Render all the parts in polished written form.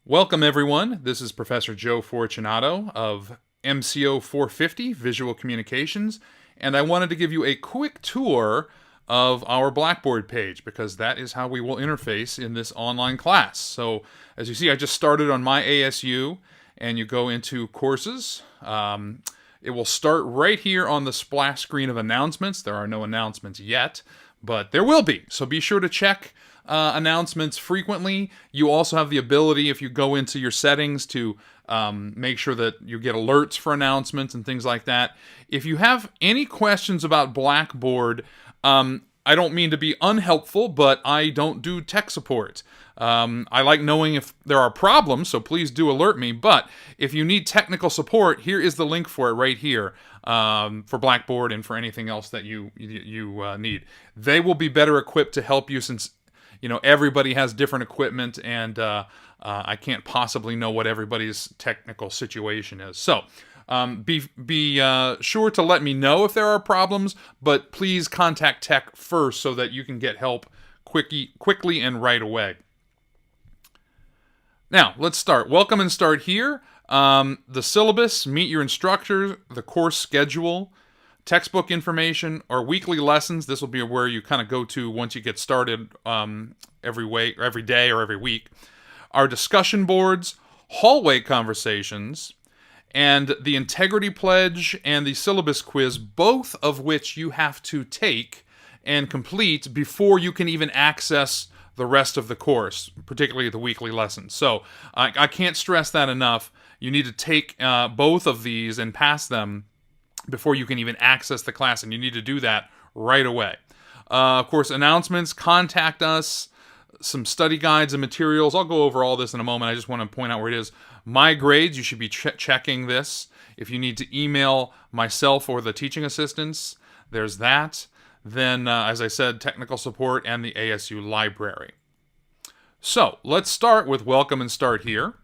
Welcome, everyone. This is Professor Joe Fortunato of MCO 450, Visual Communications, and I wanted to give you a quick tour of our Blackboard page because that is how we will interface in this online class. So, as you see, I just started on my ASU, and you go into Courses. It will start right here on the splash screen of announcements. There are no announcements yet, but there will be. So be sure to check announcements frequently. You also have the ability, if you go into your settings, to make sure that you get alerts for announcements and things like that. If you have any questions about Blackboard, I don't mean to be unhelpful, but I don't do tech support. I like knowing if there are problems, so please do alert me. But if you need technical support, here is the link for it right here for Blackboard and for anything else that you need. They will be better equipped to help you since everybody has different equipment, and I can't possibly know what everybody's technical situation is. So be sure to let me know if there are problems, but please contact tech first so that you can get help quickly and right away. Now, let's start. Welcome and start here. The syllabus, meet your instructor, the course schedule, textbook information, or weekly lessons. This will be where you kind of go to once you get started every day or every week. Our discussion boards, hallway conversations, and the integrity pledge and the syllabus quiz, both of which you have to take and complete before you can even access the rest of the course, particularly the weekly lessons. So I can't stress that enough. You need to take both of these and pass them before you can even access the class, and you need to do that right away. Of course, announcements, contact us, some study guides and materials. I'll go over all this in a moment. I just want to point out where it is. My grades, you should be checking this. If you need to email myself or the teaching assistants, there's that. Then, as I said, technical support and the ASU library. So, let's start with welcome and start here.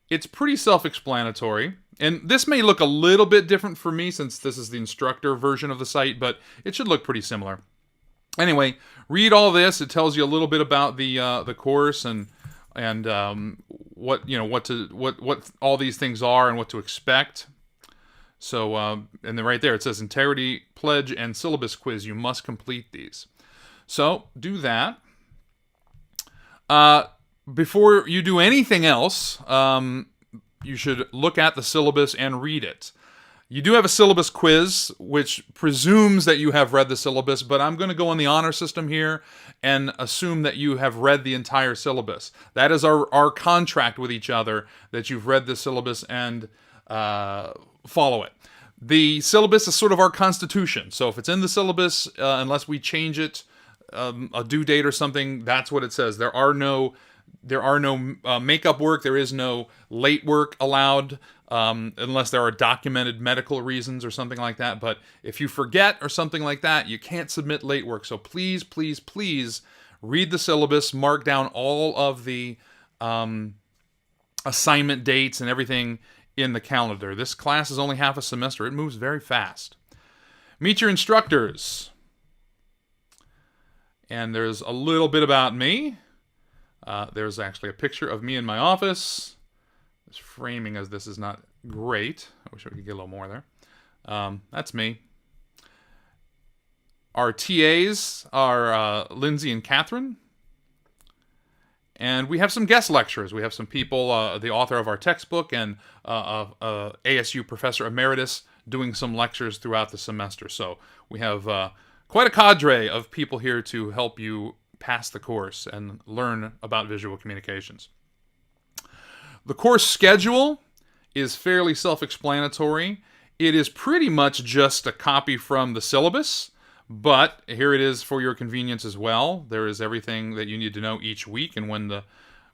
It's pretty self-explanatory, and this may look a little bit different for me since this is the instructor version of the site, but it should look pretty similar. Anyway, read all this. It tells you a little bit about the course and what all these things are and what to expect. So, and then right there it says integrity pledge and syllabus quiz. You must complete these. So do that. Before you do anything else, you should look at the syllabus and read it. You do have a syllabus quiz, which presumes that you have read the syllabus, but I'm going to go on the honor system here and assume that you have read the entire syllabus. That is our contract with each other, that you've read the syllabus and follow it. The syllabus is sort of our constitution, so if it's in the syllabus, unless we change it, a due date or something, that's what it says. There are no makeup work. There is no late work allowed unless there are documented medical reasons or something like that. But if you forget or something like that, you can't submit late work. So please, please, please read the syllabus, mark down all of the assignment dates and everything in the calendar. This class is only half a semester. It moves very fast. Meet your instructors. And there's a little bit about me. There's actually a picture of me in my office. This framing as this is not great. I wish I could get a little more there. That's me. Our TAs are Lindsay and Catherine. And we have some guest lecturers. We have some people, the author of our textbook and ASU Professor Emeritus doing some lectures throughout the semester. So we have quite a cadre of people here to help you pass the course and learn about visual communications. The course schedule is fairly self-explanatory. It is pretty much just a copy from the syllabus, but here it is for your convenience as well. There is everything that you need to know each week and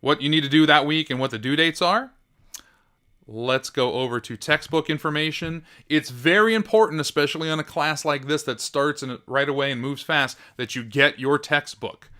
what you need to do that week and what the due dates are. Let's go over to textbook information. It's very important, especially on a class like this that starts right away and moves fast, that you get your textbook.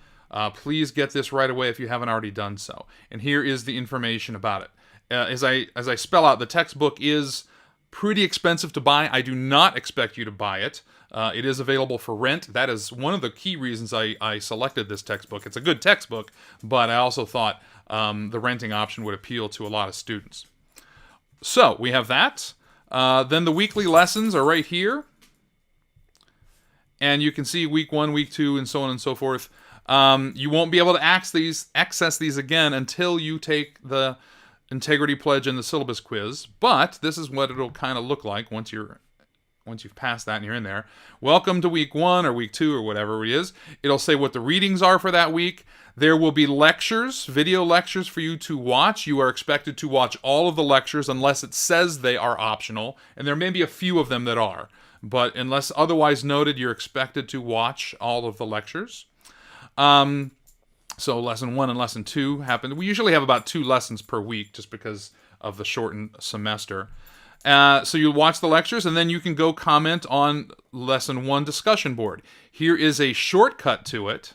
Please get this right away if you haven't already done so. And here is the information about it. As I spell out, the textbook is pretty expensive to buy. I do not expect you to buy it. It is available for rent. That is one of the key reasons I selected this textbook. It's a good textbook, but I also thought the renting option would appeal to a lot of students. So we have that. Then the weekly lessons are right here. And you can see week 1, week 2, and so on and so forth. You won't be able to access these again until you take the integrity pledge and the syllabus quiz. But this is what it'll kind of look like once you've passed that and you're in there. Welcome to week 1 or week 2 or whatever it is. It'll say what the readings are for that week. There will be lectures, video lectures for you to watch. You are expected to watch all of the lectures unless it says they are optional. And there may be a few of them that are. But unless otherwise noted, you're expected to watch all of the lectures. So lesson 1 and lesson 2 happen. We usually have about 2 lessons per week just because of the shortened semester. So you watch the lectures, and then you can go comment on lesson 1 discussion board. Here is a shortcut to it.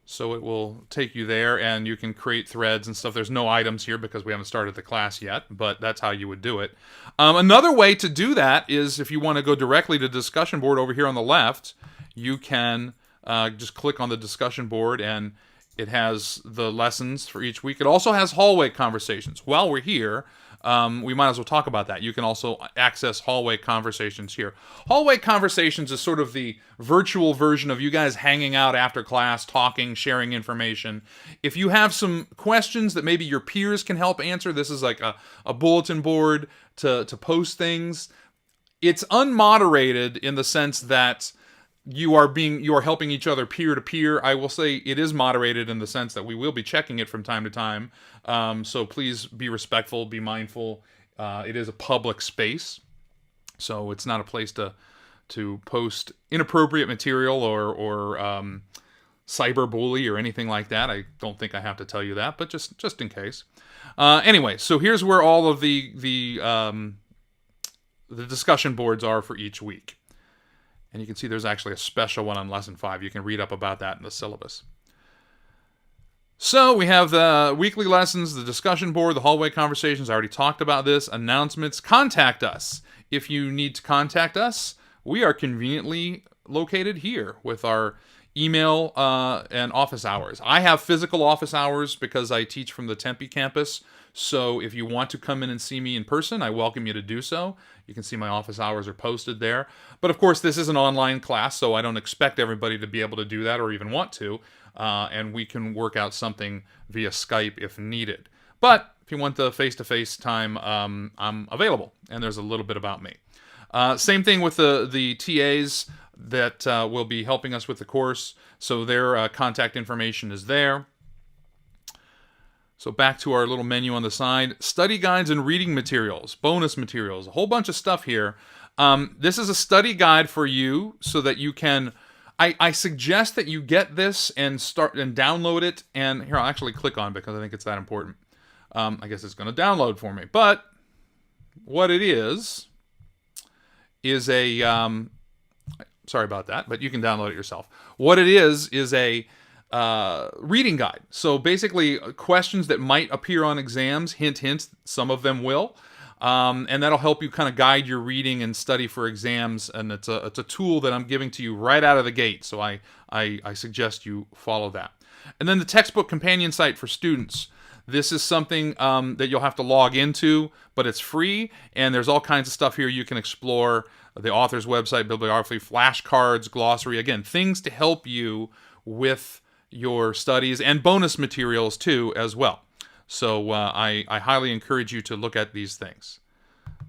So it will take you there, and you can create threads and stuff. There's no items here because we haven't started the class yet, but that's how you would do it. Another way to do that is if you want to go directly to discussion board over here on the left, you can just click on the discussion board, and it has the lessons for each week. It also has hallway conversations. While we're here, we might as well talk about that. You can also access hallway conversations here. Hallway conversations is sort of the virtual version of you guys hanging out after class, talking, sharing information. If you have some questions that maybe your peers can help answer, this is like a bulletin board to post things. It's unmoderated in the sense that you are helping each other peer to peer. I will say it is moderated in the sense that we will be checking it from time to time. So please be respectful, be mindful. It is a public space, so it's not a place to post inappropriate material or cyberbully or anything like that. I don't think I have to tell you that, but just in case. Anyway, so here's where all of the discussion boards are for each week. And you can see there's actually a special one on Lesson 5. You can read up about that in the syllabus. So we have the weekly lessons, the discussion board, the hallway conversations. I already talked about this. Announcements. Contact us. If you need to contact us, we are conveniently located here with our email and office hours. I have physical office hours because I teach from the Tempe campus. So if you want to come in and see me in person, I welcome you to do so. You can see my office hours are posted there. But of course, this is an online class, so I don't expect everybody to be able to do that or even want to. And we can work out something via Skype if needed. But if you want the face-to-face time, I'm available, and there's a little bit about me. Same thing with the TAs that will be helping us with the course. So their contact information is there. So back to our little menu on the side. Study guides and reading materials, bonus materials, a whole bunch of stuff here. This is a study guide for you so that you can... I suggest that you get this and start and download it. And here, I'll actually click on it because I think it's that important. I guess it's going to download for me. But what it is a... sorry about that, but you can download it yourself. What it is a... reading guide. So basically questions that might appear on exams, hint, hint, some of them will. And that'll help you kind of guide your reading and study for exams. And it's a tool that I'm giving to you right out of the gate. So I suggest you follow that. And then the textbook companion site for students. This is something that you'll have to log into, but it's free. And there's all kinds of stuff here you can explore. The author's website, bibliography, flashcards, glossary. Again, things to help you with your studies and bonus materials too as well. So I highly encourage you to look at these things.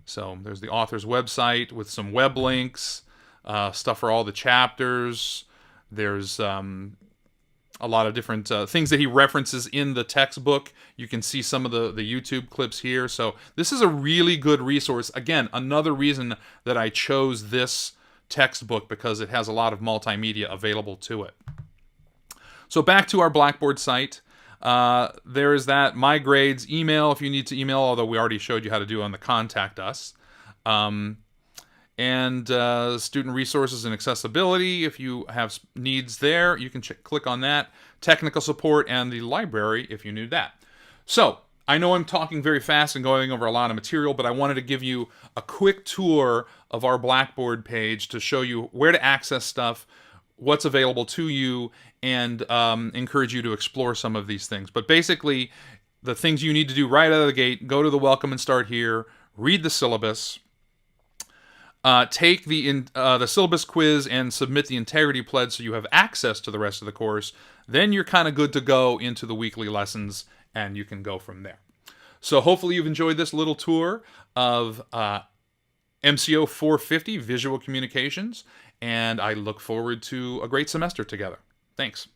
So there's the author's website with some web links, stuff for all the chapters. There's a lot of different things that he references in the textbook. You can see some of the YouTube clips here. So this is a really good resource. Again, another reason that I chose this textbook because it has a lot of multimedia available to it. So back to our Blackboard site. There is that. My grades, email if you need to email, although we already showed you how to do on the contact us. And student resources and accessibility. If you have needs there, you can click on that. Technical support and the library if you need that. So I know I'm talking very fast and going over a lot of material, but I wanted to give you a quick tour of our Blackboard page to show you where to access stuff, what's available to you, and encourage you to explore some of these things. But basically, the things you need to do right out of the gate: go to the Welcome and Start Here, read the syllabus, take the syllabus quiz, and submit the integrity pledge so you have access to the rest of the course. Then you're kind of good to go into the weekly lessons, and you can go from there. So hopefully you've enjoyed this little tour of MCO 450, Visual Communications, and I look forward to a great semester together. Thanks.